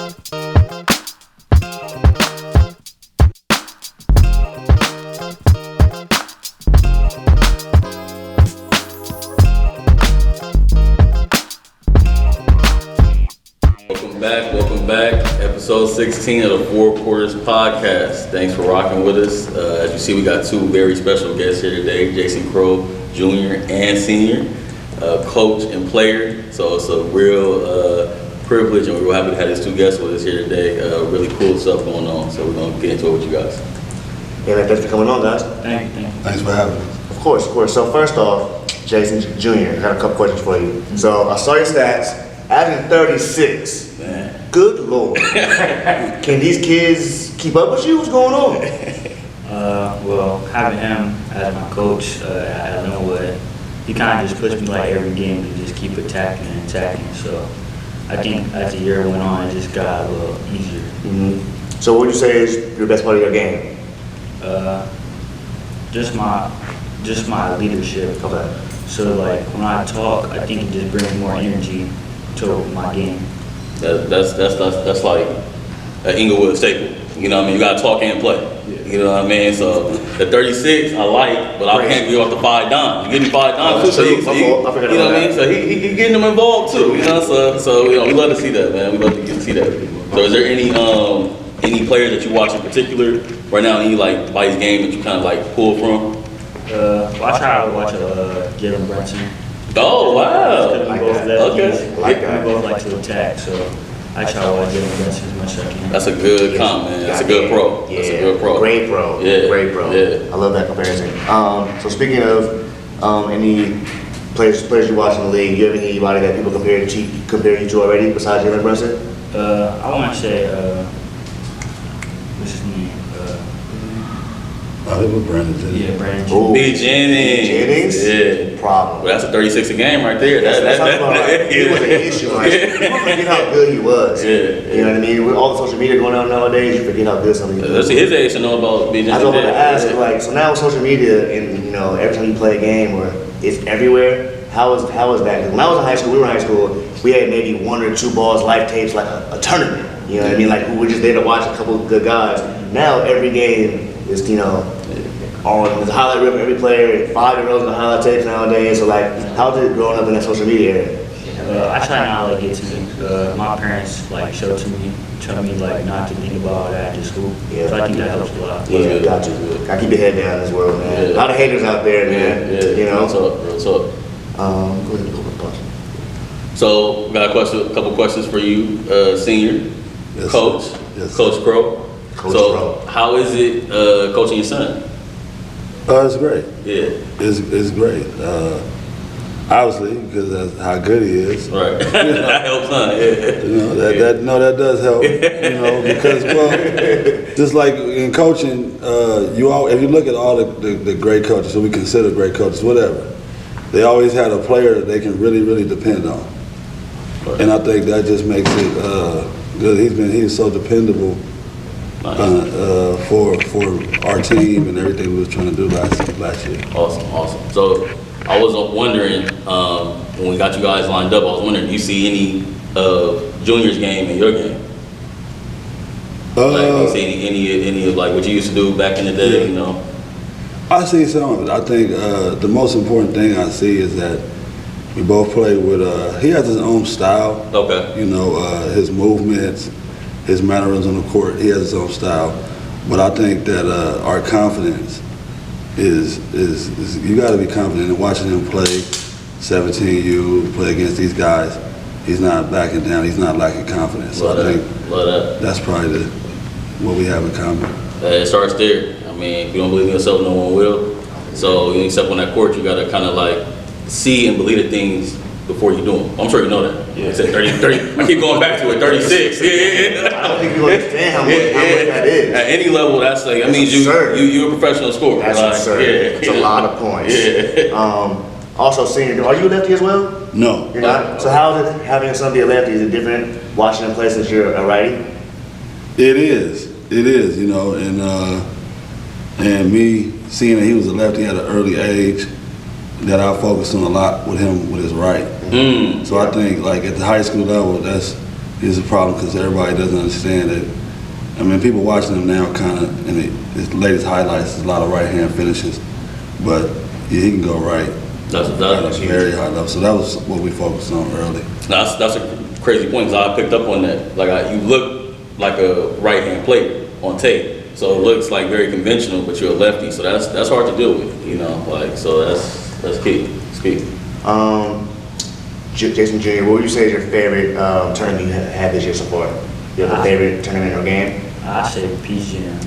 Welcome back. Episode 16 of the Four Quarters Podcast. Thanks for rocking with us. As you see, we got two very special guests here today, Jason Crowe Jr. and Sr., coach and player. So it's a real privilege, and we're happy to have these two guests with us here today. Really cool stuff going on, so we're going to get into it with you guys. Yeah, thanks for coming on, guys. Thank you. Thanks for having us. Of course. So first off, Jason Jr., I got a couple questions for you. So I saw your stats, averaging 36. Man. Good Lord. Can these kids keep up with you? What's going on? Well, having him as my coach at Lynwood, he kind of just pushed me like every game to just keep attacking and attacking. So I think as the year went on, it just got a little easier. Mm-hmm. So what would you say is your best part of your game? Just my leadership. Okay. So like when I talk, I think it just brings more energy to my game. That's like an Inglewood staple. You know what I mean? You gotta talk and play. You know what I mean? So the 36 I like, but I can't be off the 5 dime. You getting 5 dimes too, so you know what I mean? So he getting them involved too. You know, so you know, we love to see that, man. We love to get to see that. So is there any players that you watch in particular right now? Any like Vice game that you kind of like pull from? I try to watch Jalen Brunson. Oh wow! Okay. Like We both like to attack, so I try to watch Jalen Brunson as much as I can. That's a good comp, man. That's a good pro. Yeah. That's a good pro. Great pro. Yeah. Great pro. Yeah. I love that comparison. So speaking of any players you watch in the league, do you have anybody that people compare you to already besides Jalen Brunson? I want to say, what's his name? Oh, it was Brandon. Yeah, Brandon. Ooh. B. Jennings. Yeah. Problem. Well, that's a 36 a game right there. That's right. He was an issue. Like, you forget how good he was. Yeah. You know what I mean? With all the social media going on nowadays, you forget how good some of these Let's see his age to know about B. Jennings. I was going to ask, like, so now with social media and, you know, every time you play a game or it's everywhere, how is that? 'Cause when I was in high school, we were in high school, we had maybe 1 or 2 balls, live tapes, like a tournament. You know what I mean? Like, we were just there to watch a couple of good guys. Now every game is, you know, on the highlight reel of every player, 5-year-olds in the highlight tapes nowadays. So like, how's it growing up in that social media area? I try not to like get to it. My parents like showed me like not to think about all that after school. Yeah. So I think that helps a lot. Yeah, got you. Gotta keep your head down in this world, man. Yeah. A lot of haters out there, man. Yeah. You know. Real talk. Go ahead. So, got a couple questions for you, Senior, Yes, Coach, sir. Yes, Coach Crowe. Coach So, Crowe. how is it coaching your son? It's great. Yeah. It's great. Obviously, because that's how good he is. Right. That helps, huh? Yeah. You know, that does help. You know, because just like in coaching, if you look at all the great coaches, so we consider great coaches, whatever, they always had a player that they can really, really depend on. Right. And I think that just makes it good. He's so dependable. Nice. For our team and everything we was trying to do last year. Awesome. So I was wondering, when we got you guys lined up, I was wondering, do you see any of Junior's game in your game? Like, do you see any of like what you used to do back in the day? Yeah. You know. I see some of it. I think the most important thing I see is that we both play with. He has his own style. Okay. You know, his movements, his mannerisms on the court. He has his own style. But I think that our confidence is you got to be confident in watching him play 17U, play against these guys. He's not backing down. He's not lacking confidence. So I think that's probably what we have in common. It starts there. I mean, if you don't believe in yourself, no one will. So you step on that court, you got to kind of like see and believe the things before you do them. I'm sure you know that. Yeah. I said 30. I keep going back to it. 36. Yeah. I don't think you understand how much that is. At any level, that's like, I mean, you're a professional scorer. That's like, absurd. Yeah. It's a lot of points. Yeah. Also, Senior, are you a lefty as well? No. You're not? So how is it having a son be a lefty? Is it different watching him play since you're a righty? It is, you know, and me seeing that he was a lefty at an early age, that I focused on a lot with him with his right. So I think like at the high school level, that's is a problem because everybody doesn't understand it. I mean, people watching him now kind of, in his latest highlights, there's a lot of right-hand finishes, but yeah, he can go right. That's at a very high level. So that was what we focused on early. That's a crazy point because I picked up on that. Like you look like a right-hand player on tape, so it looks like very conventional, but you're a lefty, so that's hard to deal with, you know. Like so that's key. It's key. Jason Jr., what would you say is your favorite tournament you had this year so far? You have a favorite tournament or game? I say Peace Jam.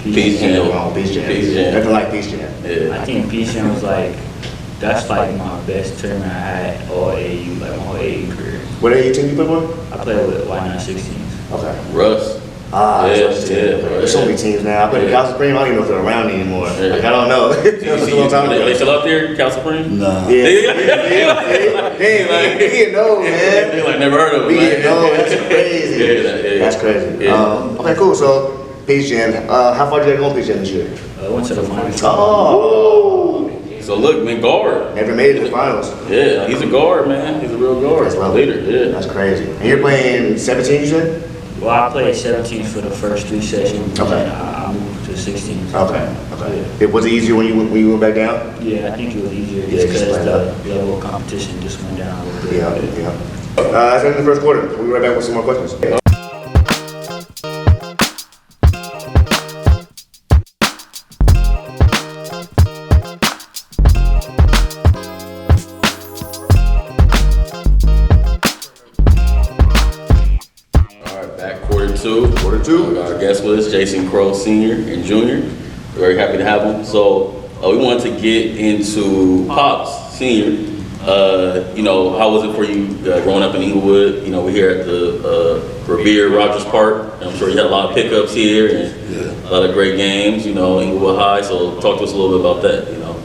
Peace Jam. Nothing like Peace Jam. Yeah. I think Peace Jam was like, that's like my best tournament I had all AAU, like my whole AAU career. What AAU team you play for? I played with Y916s. Okay. Russ. There's so many teams now. I played Cal Supreme. I don't even know if they're around anymore. Yeah. Like I don't know. Are they still out there, Cal Supreme? Nah. Yeah. Hey, like we didn't know, man. They like never heard of We them. didn't know. That's crazy. Yeah. That's crazy. Yeah. Okay, cool. So Peace Jam. How far did you go on Peace Jam this year? I went to the finals. Oh. So look, man, guard. Never made it to the finals. Yeah, he's a guard, man. He's a real guard. That's lovely. Leader. Yeah. That's crazy. And you're playing 17, you said? Well, I played 17 for the first 3 sessions. Okay. And I moved to 16. Okay. Was it easier when you went back down? Yeah, I think it was easier Yeah, just just because like the level of competition just went down a little bit. Yeah. That's the end of the first quarter. We'll be right back with some more questions. Quarter two. Our guest was Jason Crowe Sr. and Jr. Very happy to have him. So we wanted to get into Pops Sr. You know, how was it for you growing up in Inglewood? You know, we're here at the Revere Rogers Park. I'm sure you had a lot of pickups here and a lot of great games. You know, Inglewood High. So talk to us a little bit about that. You know.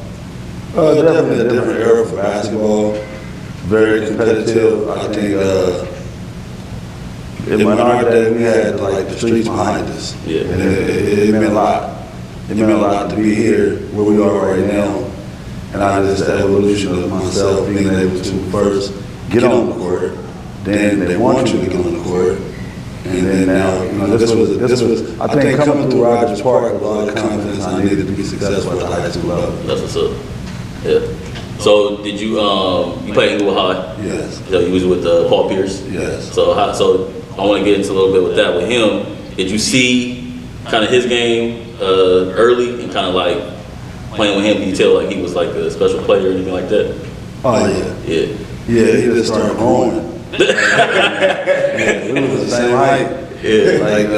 Definitely a different era for basketball. Very competitive. I think. In our day, we had like the streets behind us. Yeah. And it meant a lot. It meant a lot to be here where we are right now. And I just, the evolution of myself being able to first get on the court, then they want you to get on the court. And then now, you know, this was, I think coming through Rogers Park with a lot of confidence I needed to be successful at the high school level. That's what's up. Yeah. So did you, you played Inglewood High? Yes. So you was with Paul Pierce? Yes. So I want to get into a little bit with that with him. Did you see kind of his game early and kind of like playing with him? Did you tell like he was like a special player or anything like that? Oh, yeah. Yeah. Yeah, he just started growing. We was the same height. Yeah. Like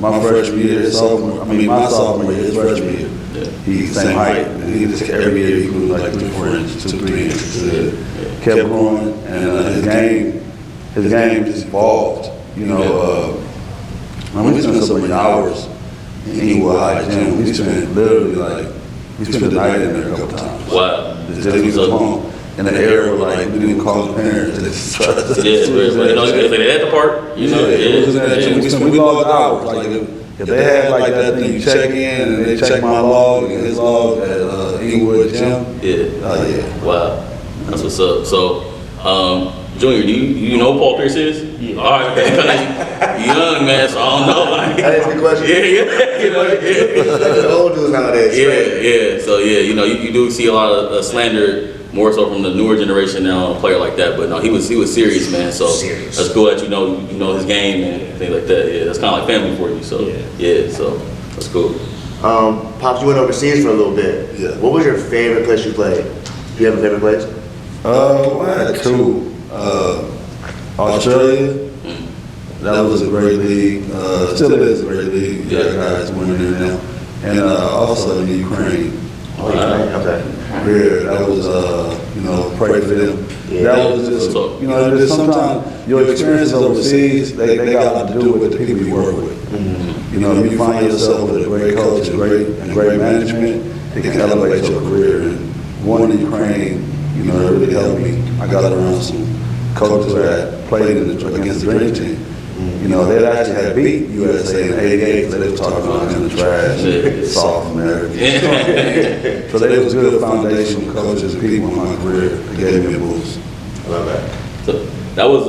my freshman year, my sophomore year, his freshman year. Yeah. He's the same height. And he just every year he grew like 3-4 inches, 2-3 inches. Kept growing, and his game just evolved. You know, we spent so many hours in Inglewood High Gym. We spent literally we spent the night in there a couple times. Wow. Just he was home. In the era where like we didn't call the parents, they just trust us. Yeah, you know, they at the park. You know, we logged hours. Like if they had like that thing, you check in and they check my log and his log at Inglewood Gym. Yeah. Wow. That's what's up. So, Junior, do you know who Paul Pierce is? Yeah. All right, because young man, so I don't know. Like, That is a good question. Yeah. You know, The old dudes nowadays. Yeah. So you know, you do see a lot of slander. More so from the newer generation now, a player like that. But no, he was serious, man. So Serious. That's cool that you know his game and things like that. Yeah, that's kind of like family for you. So so that's cool. Pops, you went overseas for a little bit. Yeah. What was your favorite place you played? Do you have a favorite place? I had 2. Australia. That was a great league. Still is a great league. You got guys winning there now. And also in Ukraine. Okay. Yeah, that was, pray for them. Yeah. That was just, just sometimes your experiences overseas, they got a lot to do with the people you work with. Mm-hmm. You know, if you find yourself with a great coach and great management, it can elevate your career. And one in Ukraine, it really helped me. I got around some coaches that played against the dream team. They actually had beat USA in '88. They was talking about kind of trash, soft American. So they was good foundational coaches, people in my career that gave me a boost. I love that. So that was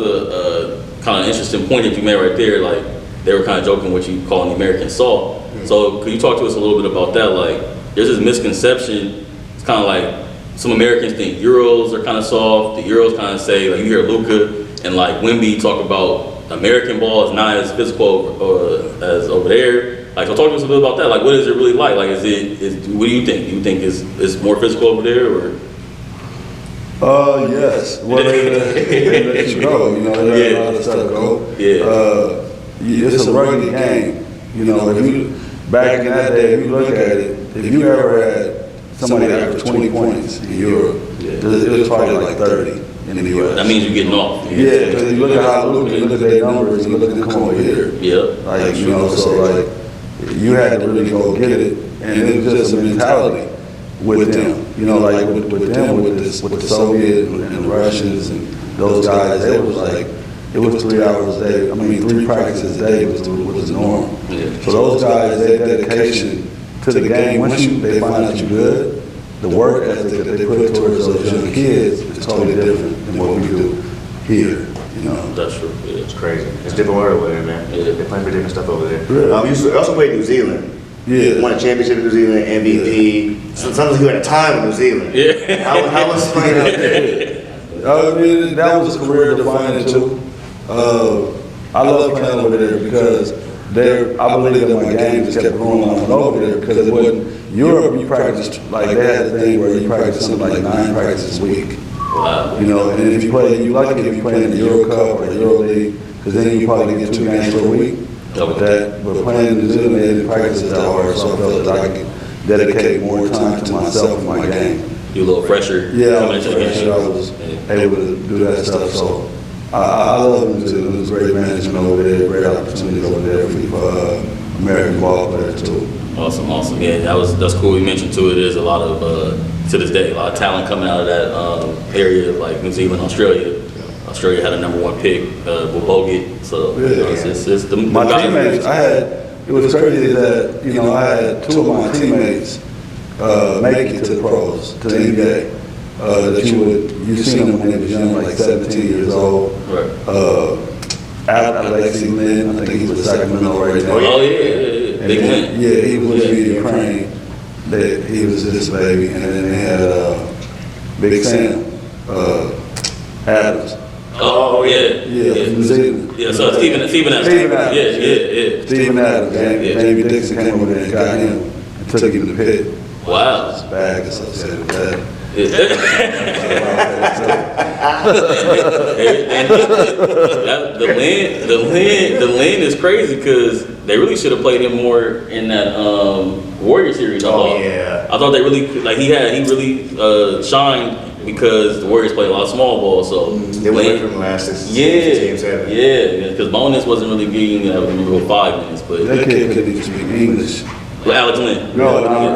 kind of interesting point that you made right there. Like they were kind of joking what you call the American soft. So could you talk to us a little bit about that? Like there's this misconception. It's kind of like some Americans think Euros are kind of soft. The Euros kind of say, like you hear Luka and like Wemby talk about American ball is not as physical as over there. Like, so talk to us a bit about that. Like, what is it really like? Like, what do you think? Do you think it's more physical over there, or? Yes. Well, they let you go. You know, they let a lot of stuff go. Yeah. It's a rugged game. You know, if you back in that day, if you look at it, if you ever had somebody average 20 points in Europe, it was probably like 30 in the U.S. That means you're getting off. Yeah, because you look at how Luka, you look at their numbers, you look at them come over here. Yeah. Like, you know, so like, you had to really go get it, and it was just a mentality with them. You know, like with them, with the Soviet and the Russians and those guys, it was like, it was 3 hours a day. I mean, 3 practices a day was the norm. Yeah. So those guys, their dedication to the game, once they find out you're good, the work ethic that they put towards those young kids is totally different than what we do here. You know, That's true. Yeah. It's crazy. It's different world over there, man. Yeah. They're playing for different stuff over there. Yeah. You also played New Zealand. Yeah. Won a championship in New Zealand, MVP. Sometimes you had a time in New Zealand. Yeah. How was playing out there? I mean, that was a career defining too. I love playing over there because I believe that my game just kept growing when I went over there because it wasn't Europe. You practiced like they had a thing where you practice something like 9 practices a week. Wow. You know, and if you play, you lucky if you play in the Euro Cup or Euro League because then you probably get 2 games per week. But playing in New Zealand, they didn't practice that hard, so I felt that I could dedicate more time to myself and my game. You a little fresher. Yeah, I coming was into the fresher. game. I was able to do that stuff. So I love New Zealand. It was great management over there, great opportunities over there for American ball players too. Awesome. Yeah, that's cool. You mentioned too. There's a lot of to this day, a lot of talent coming out of that area, like New Zealand, Australia. Australia had a #1 pick, Bogut. So it's the My teammates, it was crazy that I had 2 of my teammates make it to the pros, to the NBA. That you seen them when they was young, like 17 years old. Right. Alexi Lynn, I think he's with Sacramento right now. Oh yeah. Big win. Yeah, he was in Ukraine. He was this baby, and then they had Big Sam Adams. Oh yeah. New Zealand. Yeah, so Stephen Adams. Yeah. Stephen Adams. Jamie Dixon came over there and got him and took him to Pitt. Wow. His bag associated with that. The Lynn is crazy because they really should have played him more in that Warrior series. Yeah. I thought they really he really shined because the Warriors played a lot of small ball. So They went away from him last game 7. Yeah, because Bonus wasn't really getting maybe 5 minutes, but That kid couldn't even speak English. Alex Lynn. No,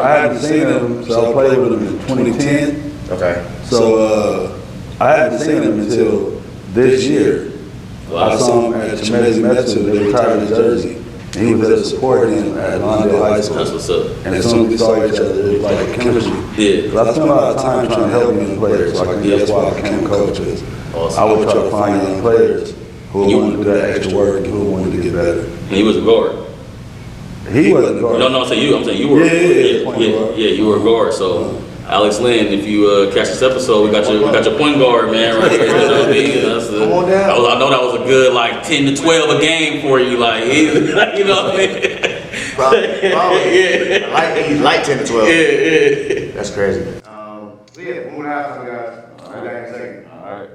I hadn't seen him, so I played with him in 2010. Okay. So I hadn't seen him until this year. I saw him at Chimezi Metsu. They retired his jersey, and he was there to support him at Lawndale High School. That's what's up. And as soon as we saw each other, it was like a chemistry. Yeah. Because I spent a lot of time trying to help young players, so that's why I became a coach. Awesome. I would try to find young players who wanted to do that extra work and who wanted to get better. And he was a guard. He wasn't guard. No, I'm saying you were. Yeah, you were a guard. So Alex Lynn, if you catch this episode, we got your point guard, man, right here. You know what I mean? Come on down. I know that was a good like 10 to 12 a game for you, like you know what I mean? Probably. Yeah. He's like 10 to 12. Yeah. That's crazy. Yeah, 1.5 guys. All right, back in a second. All right.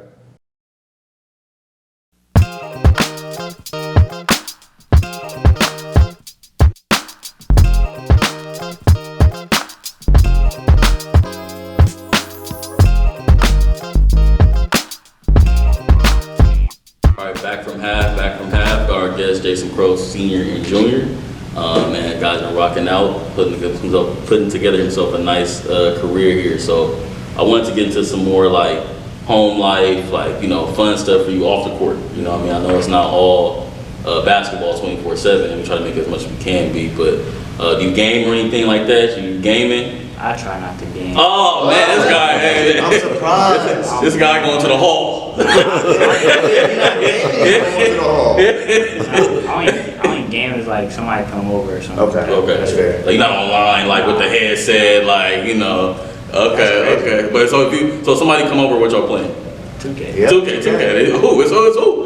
Back from half. Our guest Jason Crowe Sr. and Jr. Man, guys been rocking out, putting together himself a nice career here. So I wanted to get into some more like home life, like fun stuff for you off the court. You know what I mean? I know it's not all basketball 24/7, and we try to make it as much as we can be. But do you game or anything like that? You gaming? I try not to game. Oh man, this guy! Hey, I'm surprised. this guy going to the hall. I only game is like somebody come over or something. Okay, that's fair. Like you're not online, like with the headset, like you know. Okay. But so somebody come over, what y'all playing? 2K. Yep. 2K. Who? It's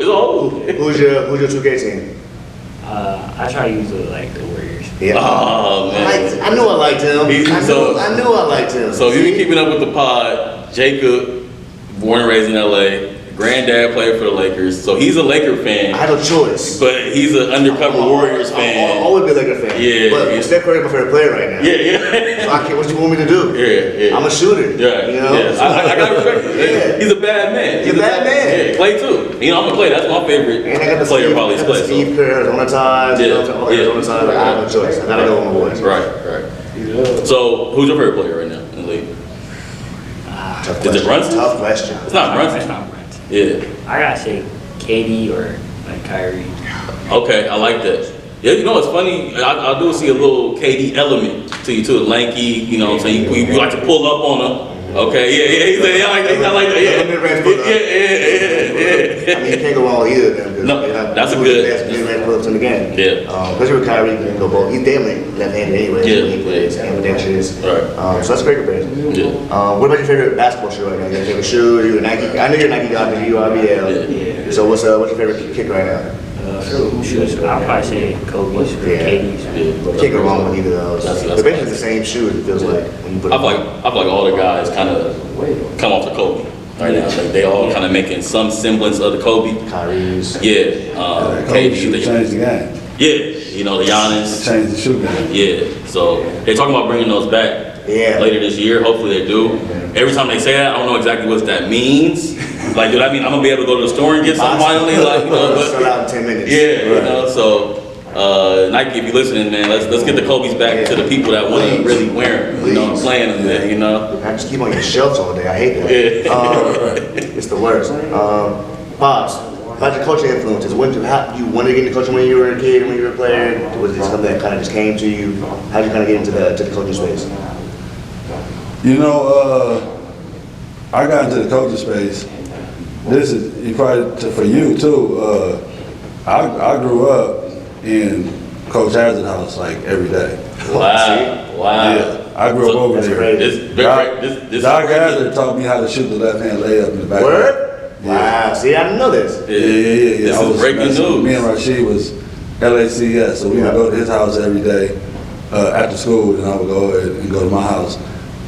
all. Who's your 2K team? I try to use the Warriors. Yeah. Oh man. I knew I liked him. I knew I liked him. So if you've been keeping up with the pod, Jacob, born and raised in LA, granddad played for the Lakers, so he's a Laker fan. I had no choice. But he's an undercover Warriors fan. I'll always be a Laker fan. Yeah, But yeah. Steph Curry is my favorite player right now. Yeah. So I can't, what you want me to do? Yeah. I'm a shooter. Yeah, You know? yeah. I gotta respect it. Yeah. He's a bad man. He's a bad man. Yeah, Clay too. You know, I'm a Clay. That's my favorite And I got the player Steve, probably I got Clay. the Steve Kerr on the time. Yeah, You know, all the on the time. Like, I have no choice. I gotta go with my boys. Right. So who's your favorite player right now in the league? Tough Is it question. Brunson? Tough question. It's not It's Brunson. not Brunson. Yeah. I gotta say KD or like Kyrie. Okay, I like that. Yeah, you know what's funny? I do see a little KD element to you too. Lanky, you know what I'm saying? You like to pull up on him. Okay, yeah, I like that. Yeah. I mean, you can't go wrong with either of them. 'Cause No, they have that's a two of good- the best mid-range pull-ups in the game. Yeah. Especially with Kyrie, he can go both. He's damn left-handed anyway. Yeah. When he plays, ambidextrous. Right. So that's a great comparison. Yeah. What about your favorite basketball shoe right now? Your favorite shoe? You a Nike? I know you're a Nike guy because you are BL. Yeah. So what's your favorite kick right now? Shoes. I'll probably say Kobe's or Yeah. KD's. You can't go wrong with either of those. That's They're basically the same shoe. It feels like when you put I them feel like all the guys kind of come off the Kobe right now. Like they all kind of making some semblance of the Kobe. Kyrie's. Yeah. Kobe should KD. change the game. Yeah. You know the Giannis. Change the shoe game. Yeah. So they're talking about bringing those back. Yeah. Later this year. Hopefully they do. Every time they say that, I don't know exactly what that means. Like, do that mean I'm gonna be able to go to the store and get something finally? Like, you know, but Sell out in 10 minutes. yeah, you know. So Nike, if you're listening, man, let's get the Kobe's back to the people that want to Please. really wear them. You know, Please. playing them there. You know. I just keep on your shelves all day. I hate that. Yeah. It's the worst. Pops, about your coaching influences. You wanted to get into coaching when you were a kid, when you were a player? Was it something that kind of just came to you? How did you kind of get into the coaching space? You know, I got into the coaching space. This is you probably for you too. I grew up in Coach Hazard's house like every day. Wow. Yeah, I grew up over That's there. crazy. This Doc Hazard taught me how to shoot the left hand layup in the back. Word? Yeah. Wow. See, I didn't know this. Yeah. This I is was breaking messing with- news. Me and Rashid was LACS, so we would go to his house every day after school, and I would go and go to my house.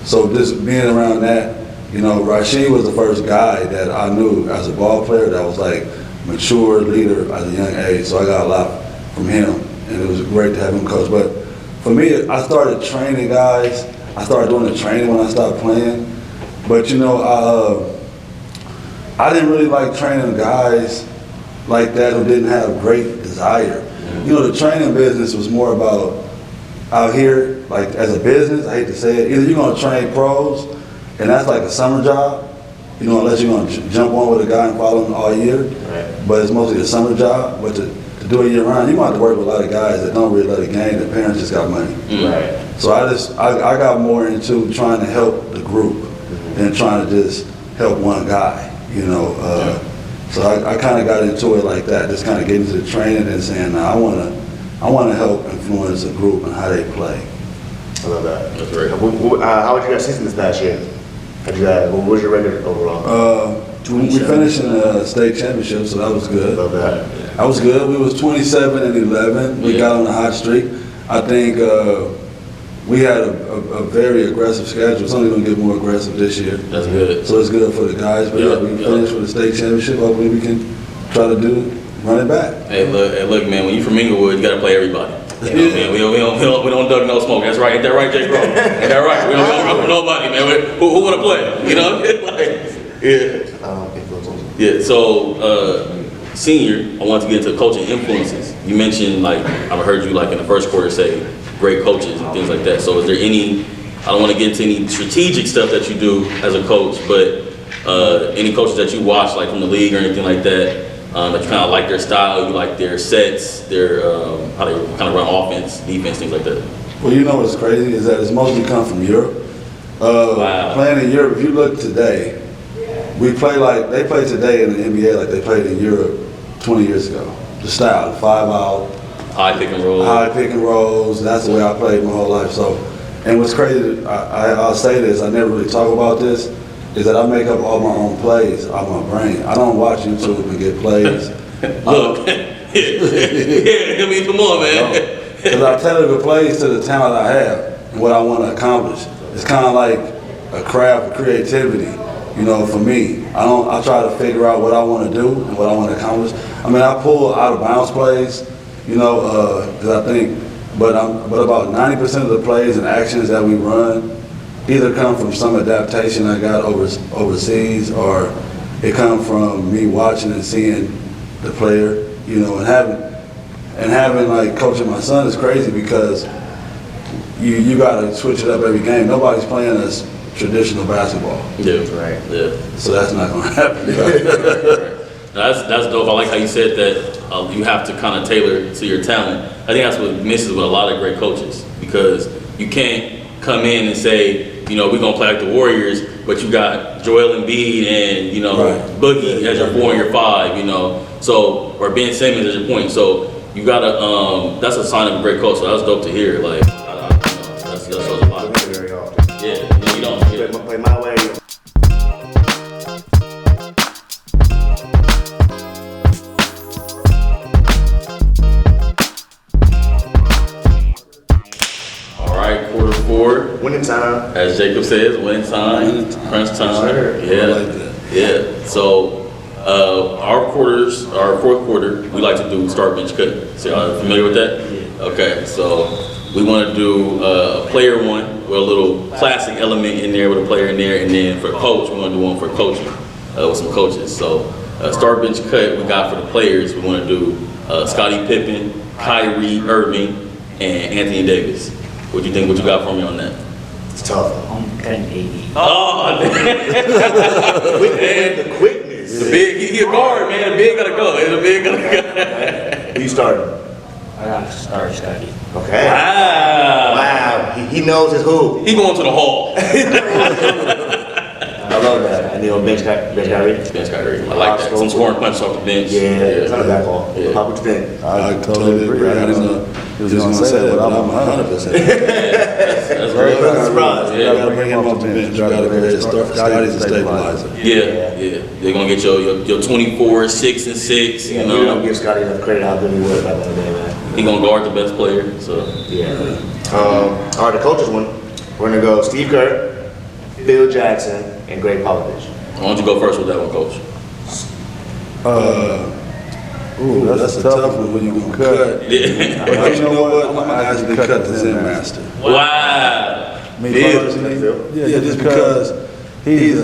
So just being around that, you know, Rashid was the first guy that I knew as a ball player that was like mature leader at a young age. So I got a lot from him, and it was great to have him coach. But for me, I started training guys. I started doing the training when I stopped playing. But you know, I didn't really like training guys like that who didn't have great desire. You know, the training business was more about out here, like as a business, I hate to say it, either you're gonna train pros, and that's like a summer job, you know, unless you're gonna jump on with a guy and follow him all year. Right. But it's mostly a summer job. But to do it year round, you're gonna have to work with a lot of guys that don't really love the game, their parents just got money. Right. So I got more into trying to help the group than trying to just help one guy, you know. So I kind of got into it like that, just kind of getting into the training and saying, nah, I want to help influence a group and how they play. I love that. That's great. How was your guys' season this past year? What was your record overall? We finished in a state championship, so that was good. Love that. That was good. We was 27-11. We got on a hot streak. I think we had a very aggressive schedule. It's only going to get more aggressive this year. That's good. So it's good for the guys. But yeah, we finished with a state championship. Hopefully we can try to run it back. Hey, look, man. When you from Inglewood, you gotta play everybody. You know, man, we don't dug no smoke. That's right. Ain't that right, Jay Crowe? Ain't that right? We don't run with nobody, man. Who wanna play? You know? Yeah. So, senior, I want to get into coaching influences. You mentioned I've heard you in the first quarter say great coaches and things like that. So, is there any? I don't want to get into any strategic stuff that you do as a coach, but any coaches that you watch from the league or anything like that. That you kind of like their style, you like their sets, their how they kind of run offense, defense, things like that. Well, you know what's crazy is that it's mostly come from Europe. Wow. Playing in Europe, if you look today, we play like they play today in the NBA like they played in Europe 20 years ago. The style, 5 out, High pick and roll. high pick and rolls. That's the way I played my whole life. So, and what's crazy, I'll say this, I never really talk about this, is that I make up all my own plays out my brain. I don't watch YouTube and get plays. Look, yeah, I mean, come on, man. Because I tailor the plays to the talent I have and what I want to accomplish. It's kind of like a craft of creativity, you know, for me. I try to figure out what I want to do and what I want to accomplish. I mean, I pull out of bounds plays, you know, because I think, but about 90% of the plays and actions that we run either come from some adaptation I got overseas, or it comes from me watching and seeing the player, you know, and having like coaching my son is crazy because you got to switch it up every game. Nobody's playing us traditional basketball. Yeah, right. Yeah. So that's not going to happen. That's dope. I like how you said that you have to kind of tailor to your talent. I think that's what misses with a lot of great coaches, because you can't come in and say, you know, we're going to play like the Warriors, but you got Joel Embiid and, you know, Right. Boogie as your 4 and your 5, you know, so, or Ben Simmons as your point. So you got to, that's a sign of a great coach. So that's dope to hear. Like, that shows a lot. Very often. Yeah, you don't. Yeah. Play my way. All right, quarter 4. Winning time. As Jacob says, winning time, Winning time. crunch time. Sure. Yeah, I like that. yeah. So our fourth quarter, we like to do start bench cut. So y'all familiar with that? Yeah. Okay, so we want to do a player one with a little classic element in there, with a player in there, and then for coach, we want to do one for coaching with some coaches. So start bench cut we got for the players. We want to do Scottie Pippen, Kyrie Irving, and Anthony Davis. What do you think? What you got for me on that? It's tough. I'm cutting 80. Oh, The quickness. the big, he a guard, man. The big gotta go. The big gotta go. Who you starting? I got to start Scotty. Okay. Wow. Wow. He knows his who. He going to the hall. I love that. And bench Kyrie. Bench Kyrie. I like that. Some scoring punches off the bench. Yeah, it's not a bad call. Yeah. Pop, what you think? I totally agree. I didn't know he was going to say that, but I'm 100%. That's Very great. surprised. You Yeah, got to bring him off the bench. You got to bring Scotty's a stabilizer. yeah. They're gonna get your 24, 6 and 6. Yeah, You we don't know, give Scotty enough credit how good he was back in the day, man. he gonna guard the best player. So Yeah. All right, the coaches one. We're gonna go Steve Kerr, Phil Jackson, and Greg Popovich. why don't you go first with that one, Coach? Ooh, that's a tough one when you're going to cut. Yeah. But you know what? I'm going to actually cut the Zen Master. Wow. Me Phil. personally, Phil. yeah, just because he's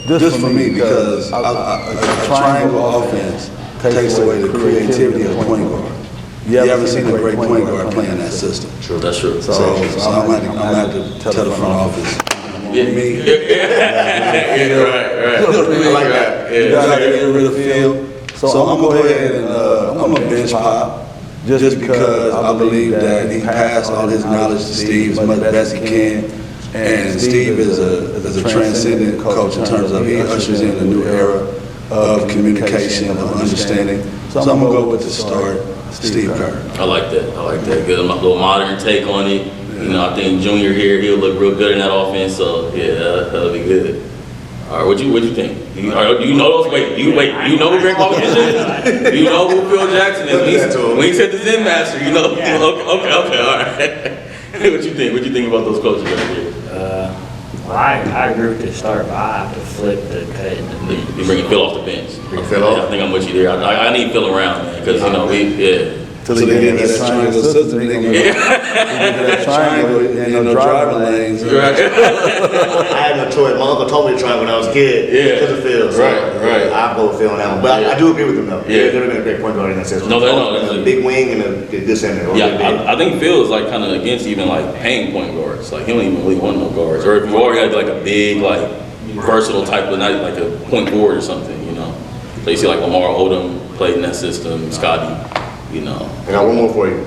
just for me, because a triangle offense takes away the creativity of a point guard. You haven't seen a great point guard playing that system. True. That's true. So I'm going to have to tell the front office. Yeah. Me. Yeah, right. I like that. You got to get rid of Phil. So I'm going to go ahead and I'm going to bench Pop just because I believe that he passed all his knowledge to Steve as much as he can. And Steve is a transcendent coach in terms of he ushers in a new era of communication, of understanding. So I'm going to go with the start, Steve Kerr. I like that. Good, a little modern take on it. You know, I think Junior here, he'll look real good in that offense. So yeah, that'll be good. All right, what you think? Do you know those? Wait, you know who Greg Popovich is? Do you know who Phil Jackson is? When he said the Zen Master, you know. Okay, all right. What you think? What you think about those coaches right here? Well, I agree with the start, but I have to flip the cut in the bench. You bringing Phil off the bench. Bring Phil off? I think I'm with you there. I need Phil around, man, because you know So they get that triangle system, they get that triangle and no driving lanes. Right. I had no choice. My uncle told me to try when I was a kid. Yeah. Because of Phil. So Right. I'll go with Phil on that one. But I do agree with him though. Yeah. They've been a great point guard in that system. No, they know. A big wing and a good center. Yeah, I think Phil is like kind of against even like paying point guards. Like he don't even really want no guards. Or if you are, you got like a big like versatile type of night, like a point forward or something, you know. So you see like Lamar Odom played in that system, Scotty, you know. I got one more for you.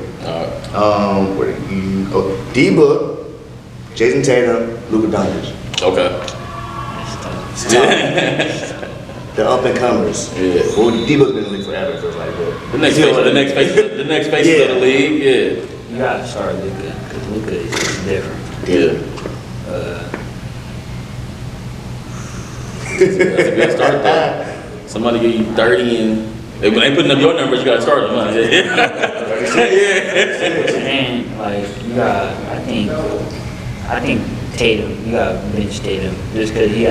Where do you go? D-Book, Jason Tatum, Luka Doncic. Okay. It's tough. The up and comers. Yeah. Well, D-Book's been in the league forever, it feels like. But The next face Yeah. of the league, You gotta start Luka, because Luka is different. yeah. That's a good start though. Somebody give you 30 and when they putting up your numbers, you gotta start them. Huh? And like you got, I think Tatum, you got bench Tatum just because he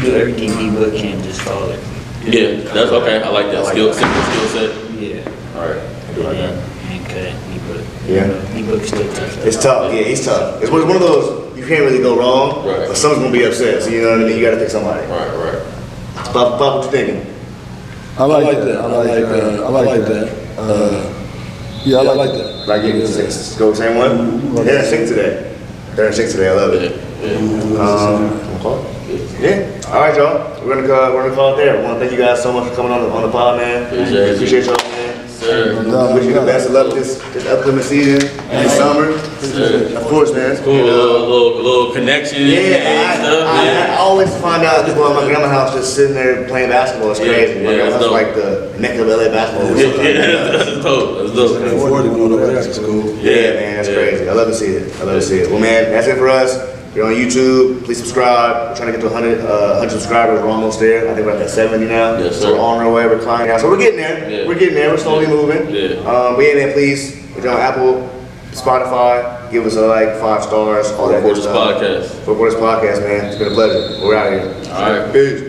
do everything D-Book can, just taller. Yeah, that's okay. I like that simple skill set. Yeah. All right. And cut D-Book. Yeah. D-Book's still tough. It's tough, yeah, he's tough. It's one of those, you can't really go wrong, Right. but someone's gonna be upset, so you know what I mean? You gotta pick somebody. Right. Pop, what you thinking? I like that. I like that. Yeah, I like that. Like, yeah, go same one? They're in sync today. They're in sync today, I love it. Yeah, all right, y'all. We're gonna call it there. I wanna thank you guys so much for coming on the pod, man. Appreciate y'all, man. Sir. Wish you the best of luck this upcoming season and summer. Of course, man. It's Cool, little connection. and stuff. I always find out people at my grandma's house just sitting there playing basketball. It's crazy. My grandma's house is like the mecca of LA basketball. That's dope. That's dope. 40 going over there to school. Yeah, man, that's crazy. I love to see it. Well, man, that's it for us. If you're on YouTube, please subscribe. We're trying to get to 100 subscribers. We're almost there. I think we're at 70 now. Yes, So sir. we're on our way. We're climbing now. So we're getting there. Yeah. We're slowly moving. Yeah. But yeah, man, please, if you're on Apple, Spotify, give us a 5 stars. All that good Reporters stuff. Podcast. Reporters Podcast, man. It's been a pleasure. We're out of here. All right. Peace.